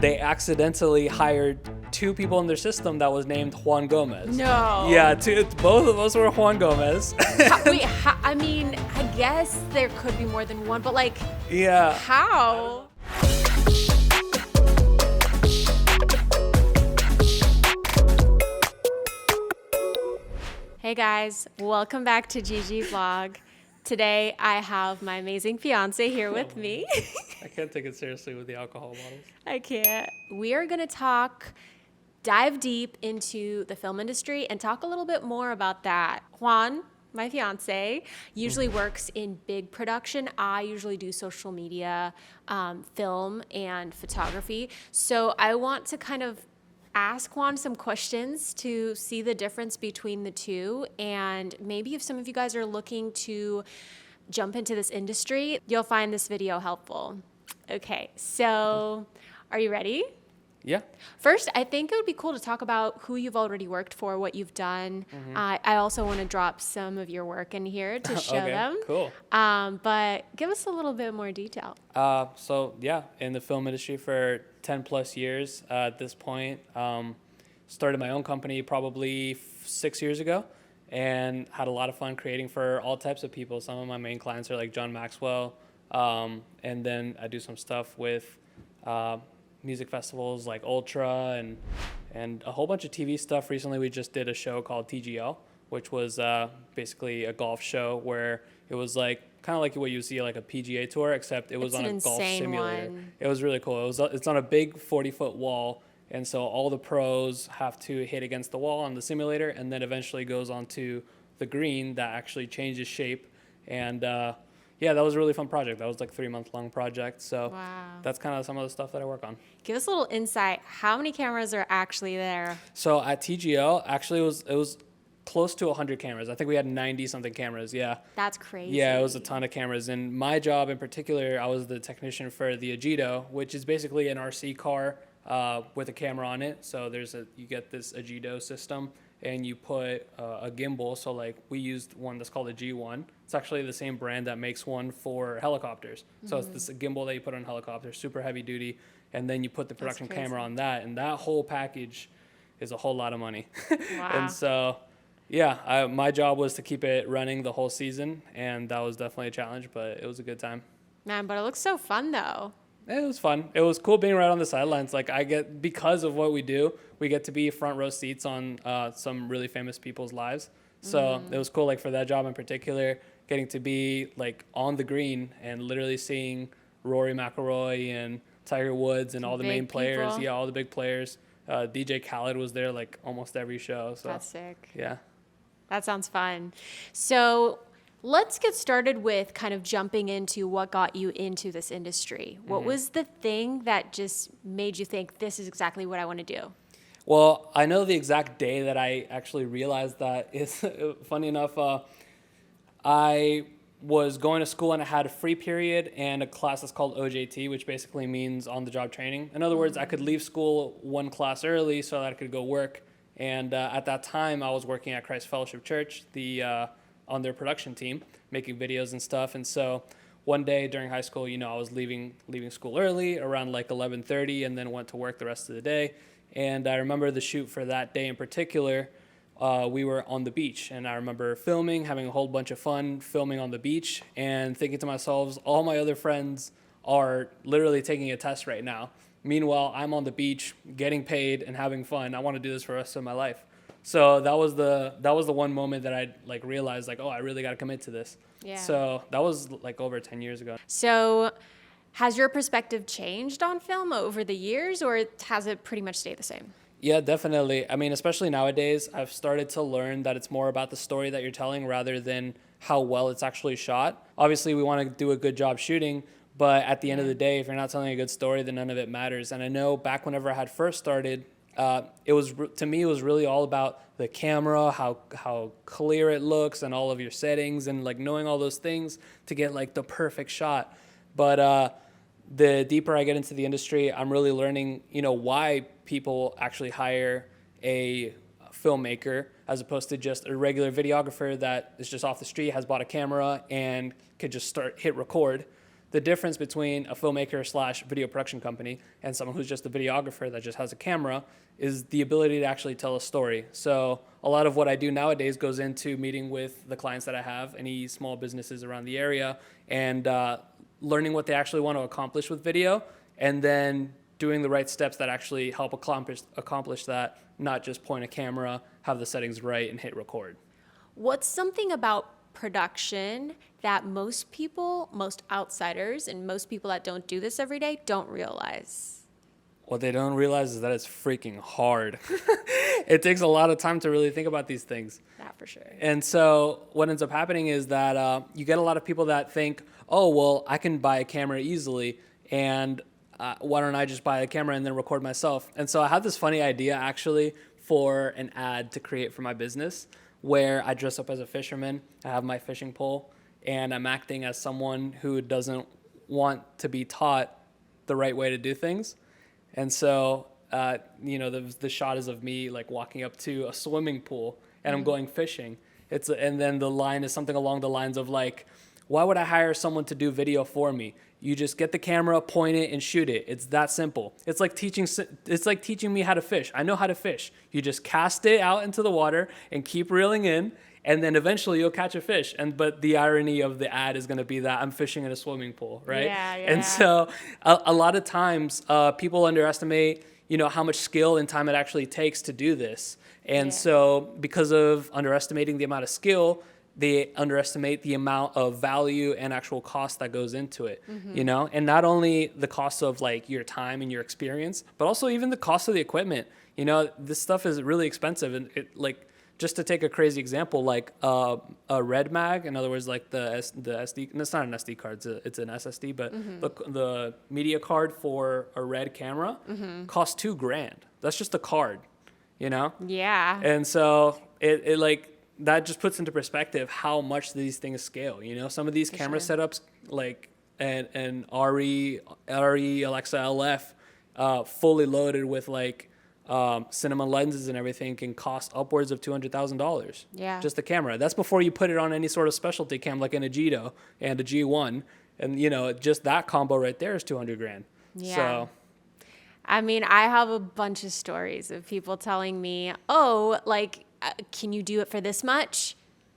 they accidentally hired 2 people in their system that was named Juan Gomez. No. Yeah, both of us were Juan Gomez. I mean, I guess there could be more than one, but like, Yeah. how? Hey guys, welcome back to GEGEVlog. Today I have my amazing fiance here with me. I can't take it seriously with the alcohol bottles. I can't. We are going to dive deep into the film industry and talk a little bit more about that. Juan, my fiance, usually works in big production. I usually do social media, film, and photography. So I want to kind of ask Juan some questions to see the difference between the two. And maybe if some of you guys are looking to jump into this industry, you'll find this video helpful. Okay, so are you ready? Yeah. First, I think it would be cool to talk about who you've already worked for, what you've done. I also want to drop some of your work in here to show them. Cool. But give us a little bit more detail. So yeah, in the film industry for 10 plus years at this point. Started my own company probably 6 years ago and had a lot of fun creating for all types of people. Some of my main clients are like John Maxwell. And then I do some stuff with music festivals like Ultra and a whole bunch of TV stuff. Recently, we just did a show called TGL, which was basically a golf show where it was like kind of like what you see like a PGA tour, except it was on a golf simulator. It was really cool. It's on a big 40-foot wall, and so all the pros have to hit against the wall on the simulator, and then eventually goes onto the green that actually changes shape. And yeah, that was a really fun project. That was like a 3-month-long project. So Wow. That's kind of some of the stuff that I work on. Give us a little insight. How many cameras are actually there? So at TGL, actually it was close to 100 cameras. I think we had 90 something cameras. Yeah. That's crazy. Yeah, it was a ton of cameras. And my job in particular, I was the technician for the Agido, which is basically an RC car with a camera on it. So you get this Agido system and you put a gimbal. So like we used one that's called a G1. It's actually the same brand that makes one for helicopters. So it's this gimbal that you put on helicopters, super heavy duty. And then you put the production camera on that. And that whole package is a whole lot of money. Wow. And so, yeah, my job was to keep it running the whole season. And that was definitely a challenge, but it was a good time. Man, but it looks so fun though. It was fun. It was cool being right on the sidelines. Like because of what we do, we get to be front row seats on some really famous people's lives. So it was cool, like for that job in particular, getting to be like on the green and literally seeing Rory McIlroy and Tiger Woods and all the main players. People. Yeah, all the big players. DJ Khaled was there like almost every show. So That's sick. yeah. That sounds fun. So let's get started with kind of jumping into what got you into this industry. What was the thing that just made you think this is exactly what I want to do? Well, I know the exact day that I actually realized that is funny enough. I was going to school and I had a free period and a class that's called OJT, which basically means on-the-job training. In other words, I could leave school one class early so that I could go work. And at that time, I was working at Christ Fellowship Church, on their production team, making videos and stuff. And so one day during high school, I was leaving school early around like 11:30 and then went to work the rest of the day. And I remember the shoot for that day in particular, we were on the beach. And I remember filming, having a whole bunch of fun filming on the beach and thinking to myself, all my other friends are literally taking a test right now. Meanwhile, I'm on the beach getting paid and having fun. I want to do this for the rest of my life. So that was the one moment that I like realized like, oh, I really got to commit to this. Yeah. So that was like over 10 years ago. So has your perspective changed on film over the years, or has it pretty much stayed the same? Yeah, definitely. I mean, especially nowadays, I've started to learn that it's more about the story that you're telling rather than how well it's actually shot. Obviously, we want to do a good job shooting, but at the end of the day, if you're not telling a good story, then none of it matters. And I know back whenever I had first started, to me, it was really all about the camera, how clear it looks and all of your settings and like knowing all those things to get like the perfect shot. But the deeper I get into the industry, I'm really learning, why people actually hire a filmmaker as opposed to just a regular videographer that is just off the street, has bought a camera and could just hit record. the difference between a filmmaker / video production company and someone who's just a videographer that just has a camera is the ability to actually tell a story. So a lot of what I do nowadays goes into meeting with the clients that I have, any small businesses around the area, and learning what they actually want to accomplish with video, and then doing the right steps that actually help accomplish that, not just point a camera, have the settings right, and hit record. What's something about production that most people, most outsiders, and most people that don't do this every day don't realize? What they don't realize is that it's freaking hard. It takes a lot of time to really think about these things. That for sure. And so what ends up happening is that you get a lot of people that think, oh, well, I can buy a camera easily, and why don't I just buy a camera and then record myself? And so I had this funny idea, actually, for an ad to create for my business, where I dress up as a fisherman, I have my fishing pole, and I'm acting as someone who doesn't want to be taught the right way to do things. And so, the shot is of me like walking up to a swimming pool and I'm going fishing. And then the line is something along the lines of like, why would I hire someone to do video for me? You just get the camera, point it, and shoot it. It's that simple. It's like teaching me how to fish. I know how to fish. You just cast it out into the water and keep reeling in, and then eventually you'll catch a fish. But the irony of the ad is going to be that I'm fishing in a swimming pool, right? Yeah. And so a lot of times people underestimate, how much skill and time it actually takes to do this. And so because of underestimating the amount of skill, they underestimate the amount of value and actual cost that goes into it, and not only the cost of like your time and your experience, but also even the cost of the equipment. This stuff is really expensive, and just to take a crazy example, like a red mag, in other words, like the SD, it's not an SD card, it's an SSD, but the media card for a red camera costs $2,000. That's just a card, Yeah. And so it like, that just puts into perspective how much these things scale. Some of these camera setups, like an RE Alexa LF, fully loaded with like cinema lenses and everything, can cost upwards of $200,000. Yeah. Just the camera. That's before you put it on any sort of specialty cam like an Agito and a G1, and just that combo right there is $200,000. Yeah. So. I mean, I have a bunch of stories of people telling me, oh, like, can you do it for this much?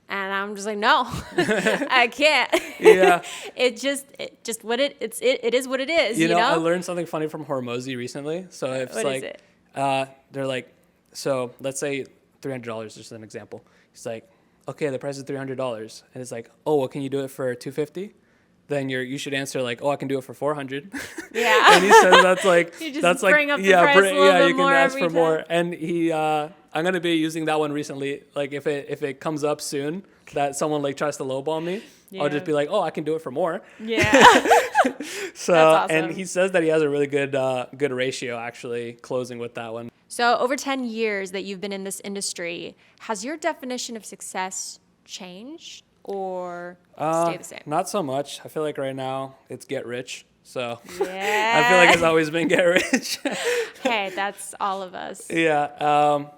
And I'm just like, no, I can't. Yeah. It is what it is. You know, I learned something funny from Hormozy recently. So it's what like, is it? they're like, so let's say $300, just an example. He's like, okay, the price is $300. And it's like, oh, well, can you do it for $250? Then you should answer like, oh, I can do it for $400. Yeah. And he says that's like, you just that's bring like, up the price a little bit you can more ask every for time. more. And he, I'm gonna be using that one recently. Like if it comes up soon that someone like tries to lowball me, I'll just be like, oh, I can do it for more. Yeah. So, That's awesome. And he says that he has a really good ratio actually closing with that one. So over 10 years that you've been in this industry, has your definition of success changed or stay the same? Not so much. I feel like right now it's get rich. So Yeah. I feel like it's always been get rich. Hey, that's all of us. Yeah.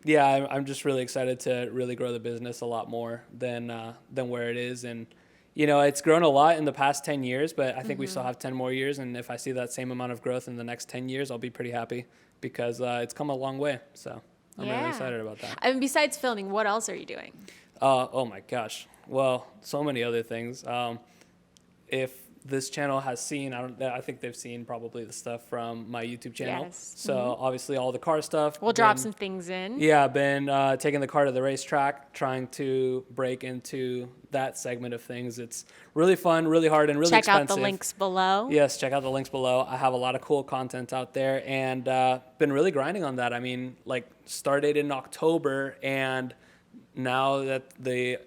I'm just really excited to really grow the business a lot more than where it is. And, it's grown a lot in the past 10 years, but I think we still have 10 more years. And if I see that same amount of growth in the next 10 years, I'll be pretty happy because it's come a long way. So I'm really excited about that. I mean, besides filming, what else are you doing? Oh my gosh. Well, so many other things. If this channel has seen, I think they've seen probably the stuff from my YouTube channel. Yes. So obviously all the car stuff. We'll drop some things in. Yeah, I've been taking the car to the racetrack, trying to break into that segment of things. It's really fun, really hard, and really expensive. Check out the links below. Yes, check out the links below. I have a lot of cool content out there, and been really grinding on that. I mean, like started in October, and now that the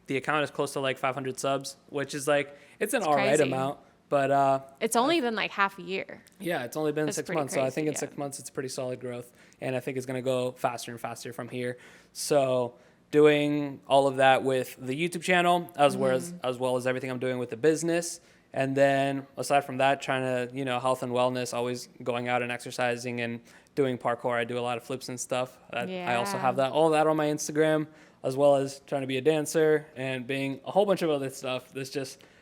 account is close to like 500 subs, which is like, it's an all right amount, but it's only been like half a year. yeah, it's only been 6 months. So I think in crazy, 6 months, it's pretty solid growth. And I think it's going to go faster and faster from here. So doing all of that with the YouTube channel, as well as everything I'm doing with the business. And then aside from that, trying to, health and wellness, always going out and exercising and doing parkour. I do a lot of flips and stuff. I also have all that on my Instagram, as well as trying to be a dancer and being a whole bunch of other stuff.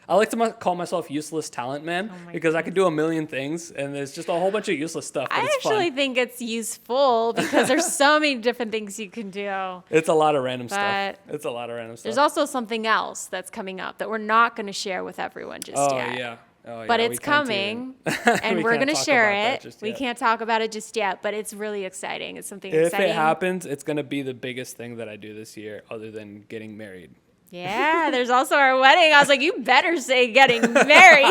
I like to call myself useless talent man because I could do a million things and there's just a whole bunch of useless stuff. But I actually think it's useful because there's so many different things you can do. It's a lot of random But stuff. It's a lot of random stuff. There's also something else that's coming up that we're not going to share with everyone just yet. Yeah. Oh, But yeah, it's coming, and we're going to share it. We can't talk about it just yet, but it's really exciting. It's something exciting. If it happens, it's going to be the biggest thing that I do this year other than getting married. Yeah, there's also our wedding. I was like, you better say getting married.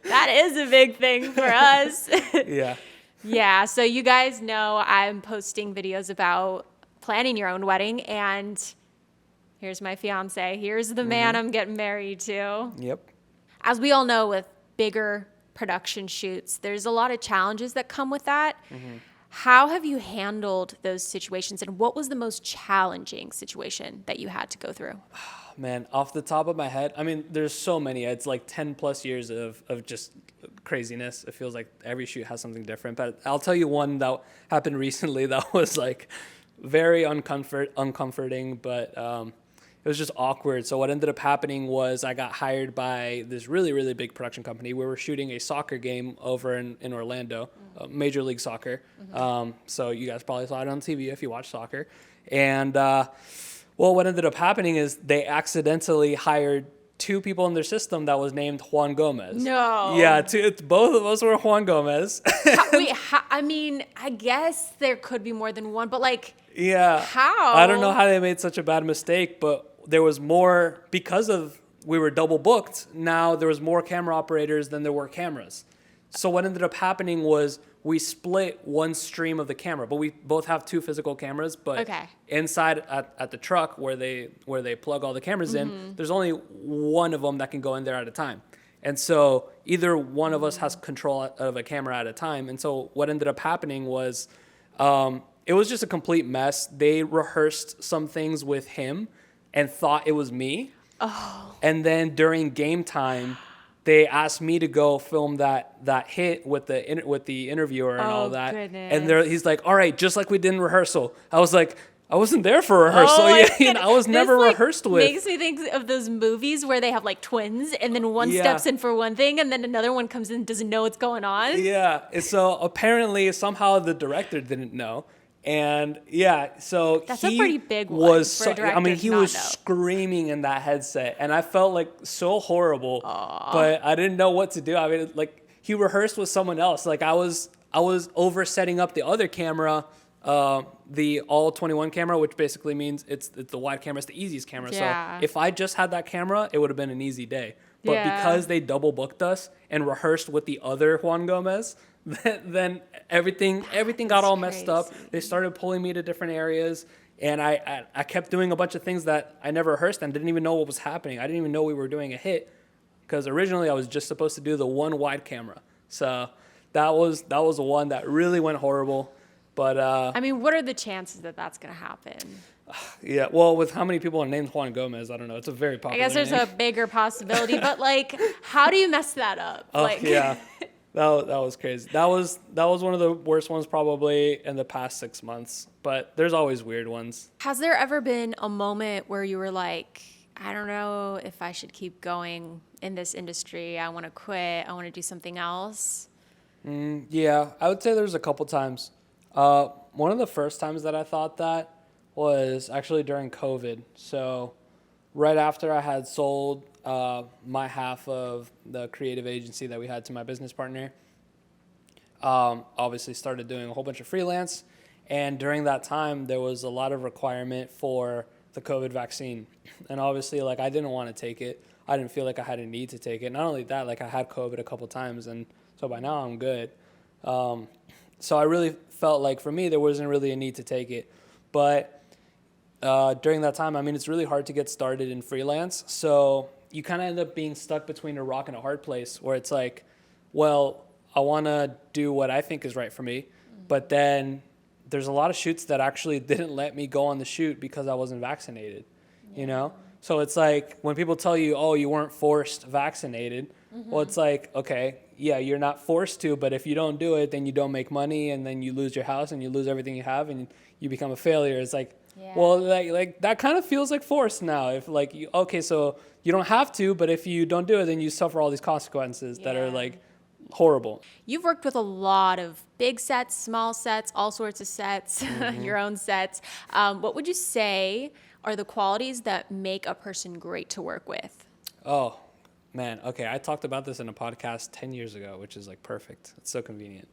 That is a big thing for us. Yeah. Yeah, so you guys know I'm posting videos about planning your own wedding, and here's my fiance. Here's the man I'm getting married to. Yep. As we all know, with bigger production shoots, there's a lot of challenges that come with that. How have you handled those situations, and what was the most challenging situation that you had to go through? Man, off the top of my head, I mean, there's so many. It's like 10 plus years of just craziness. It feels like every shoot has something different. But I'll tell you one that happened recently that was like very uncomforting, but it was just awkward. So what ended up happening was I got hired by this really, really big production company. We were shooting a soccer game over in Orlando, Major League Soccer. So you guys probably saw it on TV if you watch soccer. And well, what ended up happening is they accidentally hired two people in their system that was named Juan Gomez. No. Yeah, both of us were Juan Gomez. I mean, I guess there could be more than one, but like, yeah. how? I don't know how they made such a bad mistake, but there was more, because of we were double booked, now there was more camera operators than there were cameras. So what ended up happening was we split one stream of the camera, but we both have two physical cameras, but inside at the truck where they plug all the cameras in, there's only one of them that can go in there at a time. And so either one of us has control of a camera at a time. And so what ended up happening was it was just a complete mess. They rehearsed some things with him and thought it was me. Oh. And then during game time, they asked me to go film that hit with the interviewer and all that. Goodness. And he's like, all right, just like we did in rehearsal. I was like, I wasn't there for rehearsal. I was never rehearsed with. Makes me think of those movies where they have like twins and then one steps in for one thing and then another one comes in and doesn't know what's going on. Yeah. So apparently somehow the director didn't know. And so that's a pretty big one for a director. I mean, he was screaming in that headset, and I felt like so horrible. But I didn't know what to do. I mean, like he rehearsed with someone else. Like I was over setting up the other camera, the all 21 camera, which basically means it's the wide camera. It's the easiest camera. Yeah. So if I just had that camera, it would have been an easy day. But because they double booked us and rehearsed with the other Juan Gomez, then everything got all messed up. They started pulling me to different areas, and I kept doing a bunch of things that I never rehearsed and didn't even know what was happening. I didn't even know we were doing a hit because originally I was just supposed to do the one wide camera. So that was the one that really went horrible. But I mean, what are the chances that that's going to happen? Yeah, well, with how many people are named Juan Gomez, I don't know. It's a very popular I guess there's name. a bigger possibility, but like, how do you mess that up? Yeah. That was crazy. That was one of the worst ones probably in the past 6 months. But there's always weird ones. Has there ever been a moment where you were like, I don't know if I should keep going in this industry. I want to quit. I want to do something else. Yeah, I would say there's a couple times. One of the first times that I thought that was actually during COVID. So right after I had sold my half of the creative agency that we had to my business partner, obviously started doing a whole bunch of freelance. And during that time, there was a lot of requirement for the COVID vaccine. And obviously, like, I didn't want to take it. I didn't feel like I had a need to take it. Not only that, like, I had COVID a couple times, and so by now I'm good. So I really felt like, for me, there wasn't really a need to take it. But during that time, I mean, it's really hard to get started in freelance. So you kind of end up being stuck between a rock and a hard place where it's like, well, I want to do what I think is right for me. But then there's a lot of shoots that actually didn't let me go on the shoot because I wasn't vaccinated, you know? So it's like when people tell you, oh, you weren't forced vaccinated, well, it's like, okay, yeah, you're not forced to, but if you don't do it, then you don't make money, and then you lose your house and you lose everything you have and you become a failure. It's like, Yeah. Well, like that kind of feels like forced now. If like, okay, so you don't have to, but if you don't do it, then you suffer all these consequences that are like horrible. You've worked with a lot of big sets, small sets, all sorts of sets, your own sets. What would you say are the qualities that make a person great to work with? Oh, man. Okay, I talked about this in a podcast 10 years ago, which is like perfect. It's so convenient.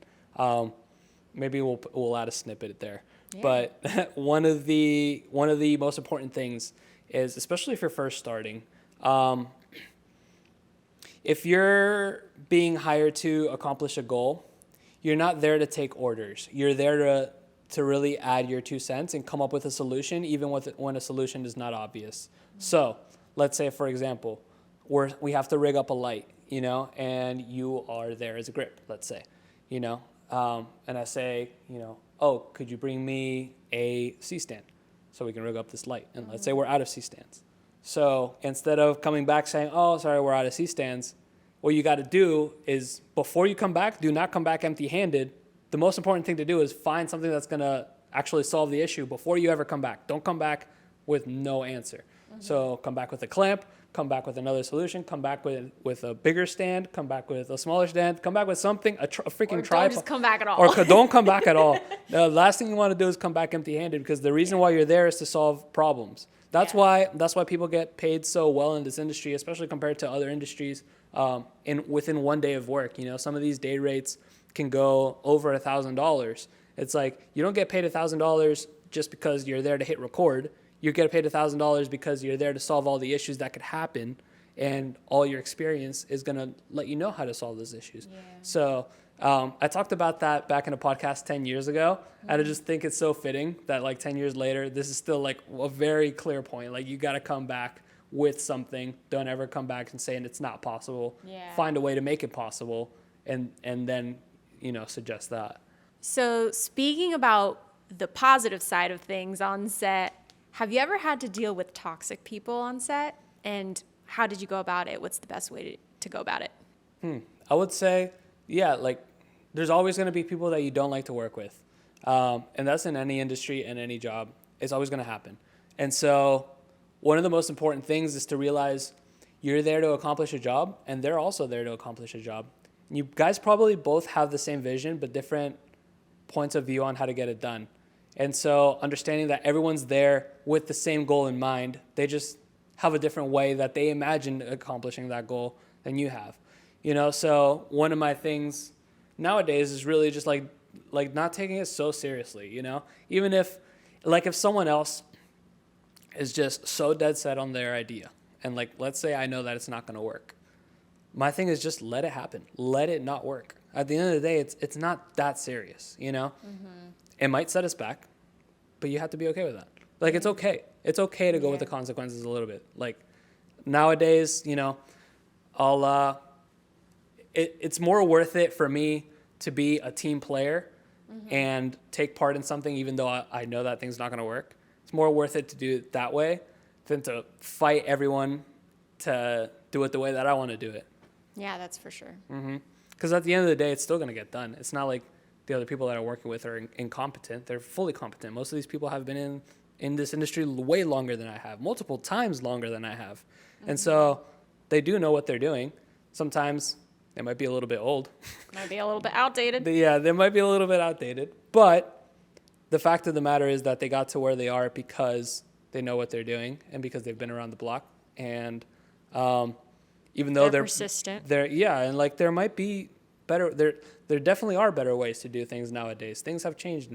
Maybe we'll add a snippet there. Yeah. But one of the most important things is, especially if you're first starting, if you're being hired to accomplish a goal, you're not there to take orders. You're there to really add your 2 cents and come up with a solution, even when a solution is not obvious. So let's say, for example, we have to rig up a light, and you are there as a grip, let's say, and I say, oh, could you bring me a C-stand so we can rig up this light? And let's say we're out of C-stands. So instead of coming back saying, oh, sorry, we're out of C-stands, what you got to do is, before you come back, do not come back empty-handed. The most important thing to do is find something that's going to actually solve the issue before you ever come back. Don't come back with no answer. So come back with a clamp, come back with another solution, come back with a bigger stand, come back with a smaller stand, come back with something, a freaking tripod. Don't just come back at all. Or don't come back at all. The last thing you want to do is come back empty-handed, because the reason why you're there is to solve problems. That's why people get paid so well in this industry, especially compared to other industries. Within 1 day of work, some of these day rates can go over $1,000. It's like, you don't get paid $1,000 just because you're there to hit record. You get paid $1,000 because you're there to solve all the issues that could happen, and all your experience is going to let you know how to solve those issues. Yeah. So I talked about that back in a podcast 10 years ago, and I just think it's so fitting that like 10 years later, this is still like a very clear point. Like, you got to come back with something. Don't ever come back and saying it's not possible. Yeah. Find a way to make it possible, and then, suggest that. So speaking about the positive side of things on set, have you ever had to deal with toxic people on set? And how did you go about it? What's the best way to go about it? I would say, like, there's always going to be people that you don't like to work with. And that's in any industry and any job. It's always going to happen. And so one of the most important things is to realize you're there to accomplish a job, and they're also there to accomplish a job. You guys probably both have the same vision, but different points of view on how to get it done. And so understanding that everyone's there with the same goal in mind, they just have a different way that they imagine accomplishing that goal than you have. So one of my things nowadays is really just like not taking it so seriously, even if someone else is just so dead set on their idea, and like, let's say I know that it's not going to work. My thing is just let it happen. Let it not work. At the end of the day, it's not that serious, It might set us back, but you have to be okay with that. Like, it's okay. It's okay to go with the consequences a little bit. Like, nowadays, it's more worth it for me to be a team player and take part in something, even though I know that thing's not going to work. It's more worth it to do it that way than to fight everyone to do it the way that I want to do it. Yeah, that's for sure. Because at the end of the day, it's still going to get done. It's not like the other people that I'm working with are incompetent. They're fully competent. Most of these people have been in this industry way longer than I have, multiple times longer than I have. And so they do know what they're doing. Sometimes they might be a little bit old. Might be a little bit outdated. They might be a little bit outdated. But the fact of the matter is that they got to where they are because they know what they're doing and because they've been around the block. And even though they're persistent. And like, there might be better, there definitely are better ways to do things nowadays. Things have changed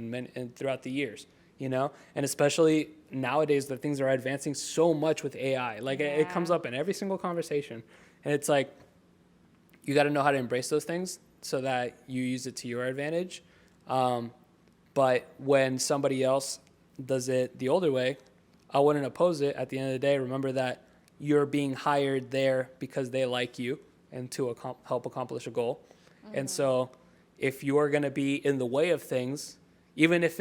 throughout the years, and especially nowadays that things are advancing so much with AI. Like, it comes up in every single conversation, and it's like, you got to know how to embrace those things so that you use it to your advantage. But when somebody else does it the older way, I wouldn't oppose it. At the end of the day, remember that you're being hired there because they like you and to help accomplish a goal. And so if you are going to be in the way of things, even if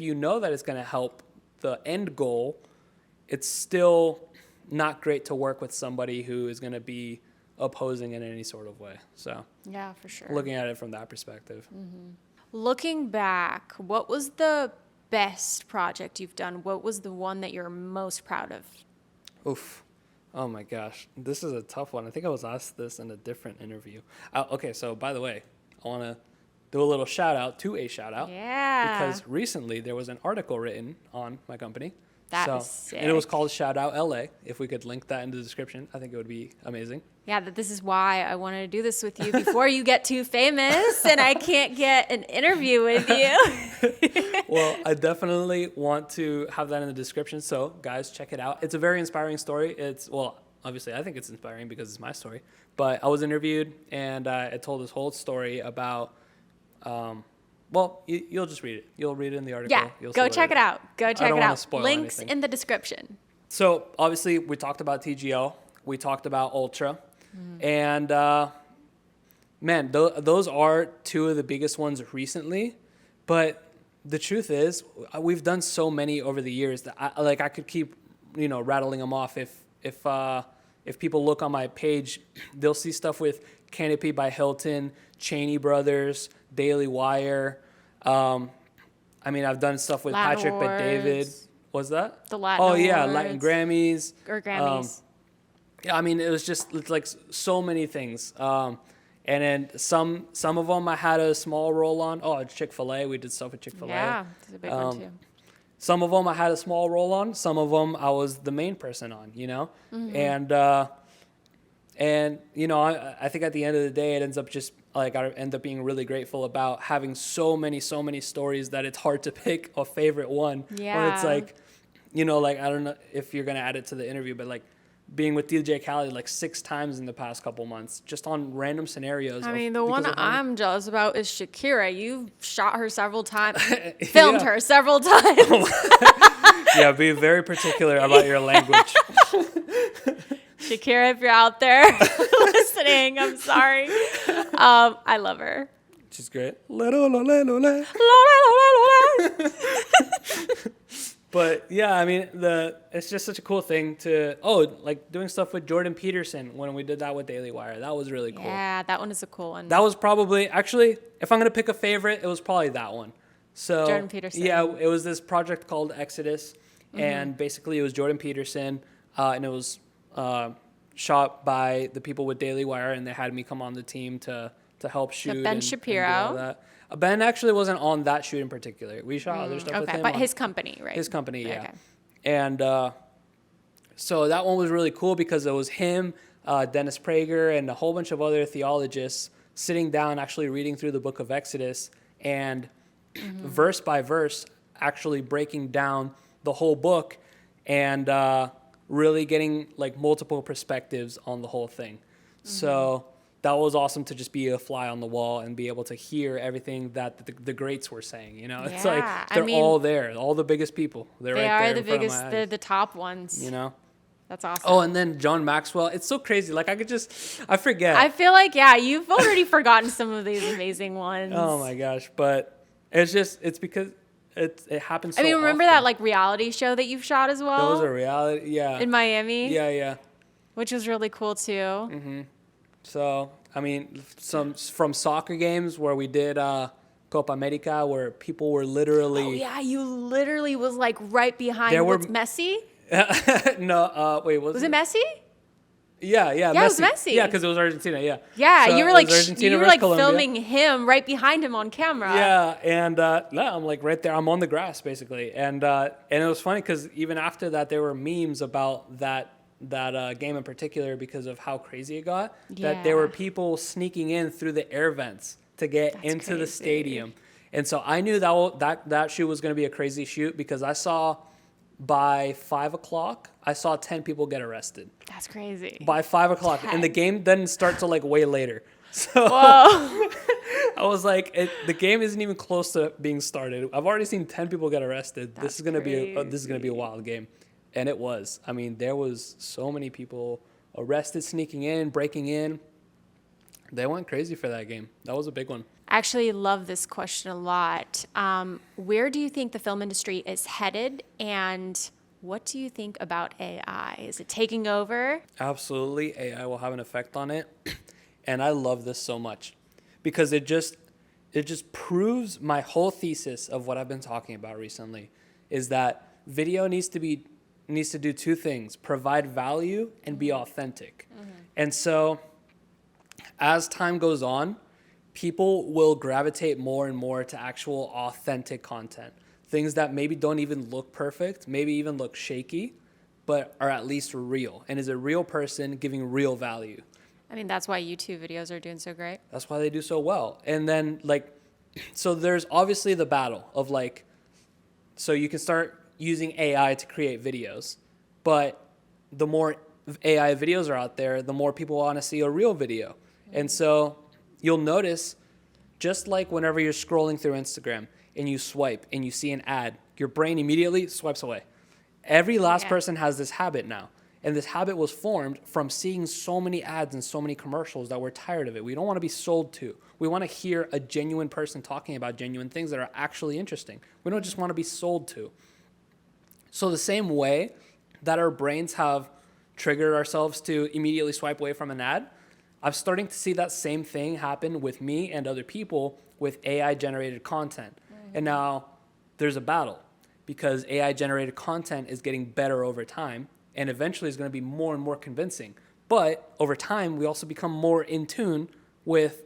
you know that it's going to help the end goal, it's still not great to work with somebody who is going to be opposing in any sort of way. So yeah, for sure. Looking at it from that perspective. Looking back, what was the best project you've done? What was the one that you're most proud of? Oof. Oh my gosh. This is a tough one. I think I was asked this in a different interview. Okay, so by the way, I want to do a little shout out to a shout out. Yeah. Because recently there was an article written on my company. That was sick. And it was called Shout Out LA. If we could link that in the description, I think it would be amazing. Yeah, this is why I wanted to do this with you before you get too famous and I can't get an interview with you. Well, I definitely want to have that in the description. So, guys, check it out. It's a very inspiring story. Obviously, I think it's inspiring because it's my story. But I was interviewed, and it told this whole story about, you'll just read it. You'll read it in the article. Yeah, You'll go see check it out. Go check it out. Links anything. in the description. So, obviously, we talked about TGO. We talked about Ultra. And, man, those are two of the biggest ones recently. But the truth is, we've done so many over the years that I could keep, rattling them off. If people look on my page, they'll see stuff with Canopy by Hilton, Cheney Brothers, Daily Wire. I've done stuff with Latin Patrick Awards. Bet-David. What's that? The Latin Oh yeah, Awards. Latin Grammys. Or Grammys. It's like so many things. And then some of them I had a small role on. Oh, Chick-fil-A. We did stuff with Chick-fil-A. Yeah, it's a big one too. Some of them I had a small role on. Some of them I was the main person on, And I think at the end of the day, it ends up just like I end up being really grateful about having so many stories that it's hard to pick a favorite one. Yeah. Or it's like, I don't know if you're going to add it to the interview, but like being with DJ Khaled like 6 times in the past couple months, just on random scenarios. The one I'm jealous about is Shakira. You've shot her several times, filmed her several times. Yeah, be very particular about your language. Shakira, if you're out there listening, I'm sorry. I love her. She's great. But yeah, it's just such a cool thing to, like doing stuff with Jordan Peterson when we did that with Daily Wire. That was really cool. Yeah, that one is a cool one. That was probably, actually, if I'm going to pick a favorite, it was probably that one. So Jordan Peterson. Yeah, it was this project called Exodus. And basically it was Jordan Peterson, and it was shot by the people with Daily Wire, and they had me come on the team to help shoot. Ben and Shapiro. do all that. Ben actually wasn't on that shoot in particular. We shot other stuff with him. But his company, right? His company, yeah. Okay. And so that one was really cool because it was him, Dennis Prager, and a whole bunch of other theologians sitting down, actually reading through the book of Exodus and verse by verse, actually breaking down the whole book and really getting like multiple perspectives on the whole thing. So that was awesome to just be a fly on the wall and be able to hear everything that the greats were saying. It's like they're all there, all the biggest people. They're they right there are the in front biggest, of my they're eyes. the top ones. That's awesome. Oh, and then John Maxwell. It's so crazy. Like I forget. I feel like, you've already forgotten some of these amazing ones. Oh my gosh. But it's because it happens so remember often. that like reality show that you've shot as well? That was a reality, yeah. In Miami? Yeah. Which was really cool too. So, from soccer games where we did Copa America, where people were literally... Oh, yeah, you literally was like right behind Messi? No, wait, Was it Messi? Yeah, Yeah, Messi. it was Messi. Yeah, because it was Argentina, yeah. Yeah, So you were it like was Argentina versus Colombia. filming him right behind him on camera. Yeah, and I'm like right there. I'm on the grass basically, and it was funny because even after that, there were memes about that game in particular because of how crazy it got. That there were people sneaking in through the air vents to get into the stadium, and so I knew that shoot was going to be a crazy shoot because I saw by 5 o'clock, I saw 10 people get arrested. That's crazy. By 5 o'clock, and the game didn't start till like way later. So Whoa. I was like, the game isn't even close to being started. I've already seen 10 people get arrested. This is gonna be a wild game, and it was. There was so many people arrested, sneaking in, breaking in. They went crazy for that game. That was a big one. I actually love this question a lot. Where do you think the film industry is headed, and what do you think about AI? Is it taking over? Absolutely, AI will have an effect on it, and I love this so much because it it just proves my whole thesis of what I've been talking about recently, is that video needs to do two things: provide value and be authentic. And so as time goes on, people will gravitate more and more to actual authentic content. Things that maybe don't even look perfect, maybe even look shaky, but are at least real and is a real person giving real value. I mean, that's why YouTube videos are doing so great. That's why they do so well. And then so there's obviously the battle of so you can start using AI to create videos, but the more AI videos are out there, the more people want to see a real video. And so you'll notice, just like whenever you're scrolling through Instagram and you swipe and you see an ad, your brain immediately swipes away. Every last person has this habit now. And this habit was formed from seeing so many ads and so many commercials that we're tired of it. We don't want to be sold to. We want to hear a genuine person talking about genuine things that are actually interesting. We don't just want to be sold to. So the same way that our brains have triggered ourselves to immediately swipe away from an ad, I'm starting to see that same thing happen with me and other people with AI-generated content. And now there's a battle because AI-generated content is getting better over time, and eventually is going to be more and more convincing. But over time, we also become more in tune with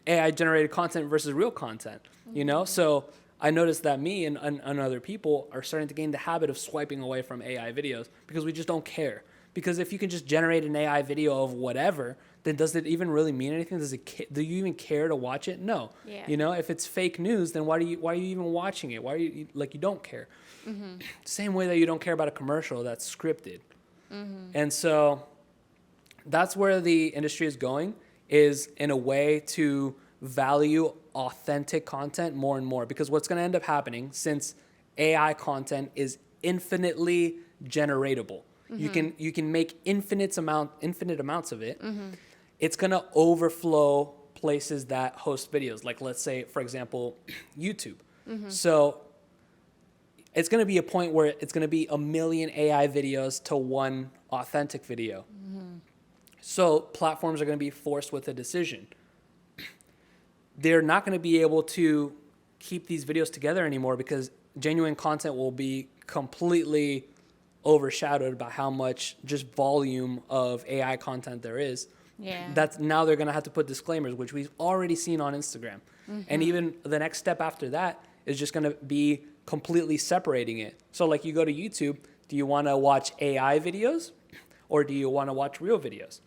AI-generated content versus real content, you know? So I noticed that me and other people are starting to gain the habit of swiping away from AI videos because we just don't care. Because if you can just generate an AI video of whatever, then does it even really mean anything? Do you even care to watch it? No. Yeah. You know, if it's fake news, then why are you even watching it? Why are you you don't care? Same way that you don't care about a commercial that's scripted. And so that's where the industry is going, is in a way to value authentic content more and more. Because what's going to end up happening, since AI content is infinitely generatable, you can make infinite amounts of it. It's going to overflow places that host videos. Like, let's say, for example, YouTube. So it's going to be a point where it's going to be 1 million AI videos to one authentic video. So platforms are going to be forced with a decision. They're not going to be able to keep these videos together anymore because genuine content will be completely overshadowed by how much just volume of AI content there is. That's now they're going to have to put disclaimers, which we've already seen on Instagram. And even the next step after that is just going to be completely separating it. So like you go to YouTube, do you want to watch AI videos or do you want to watch real videos?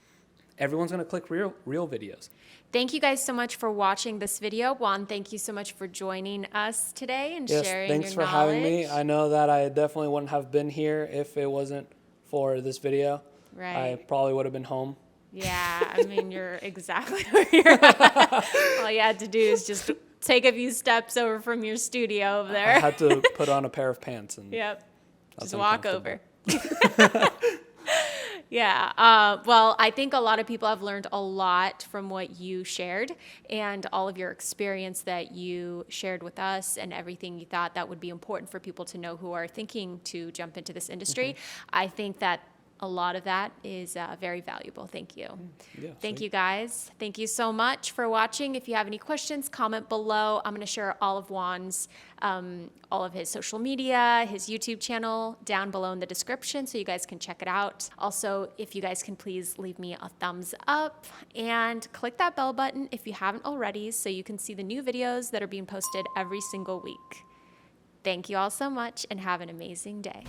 Everyone's going to click real videos. Thank you guys so much for watching this video. Juan, thank you so much for joining us today and sharing your knowledge. Thanks for having me. I know that I definitely wouldn't have been here if it wasn't for this video. Right. I probably would have been home. Yeah, I mean, you're exactly where you're at. All you had to do is just take a few steps over from your studio over there. I had to put on a pair of pants. And just walk over. Well, I think a lot of people have learned a lot from what you shared and all of your experience that you shared with us and everything you thought that would be important for people to know who are thinking to jump into this industry. I think that a lot of that is very valuable. Thank you. Thank you, guys. Thank you so much for watching. If you have any questions, comment below. I'm going to share all of Juan's, all of his social media, his YouTube channel down below in the description so you guys can check it out. Also, if you guys can please leave me a thumbs up and click that bell button if you haven't already so you can see the new videos that are being posted every single week. Thank you all so much and have an amazing day.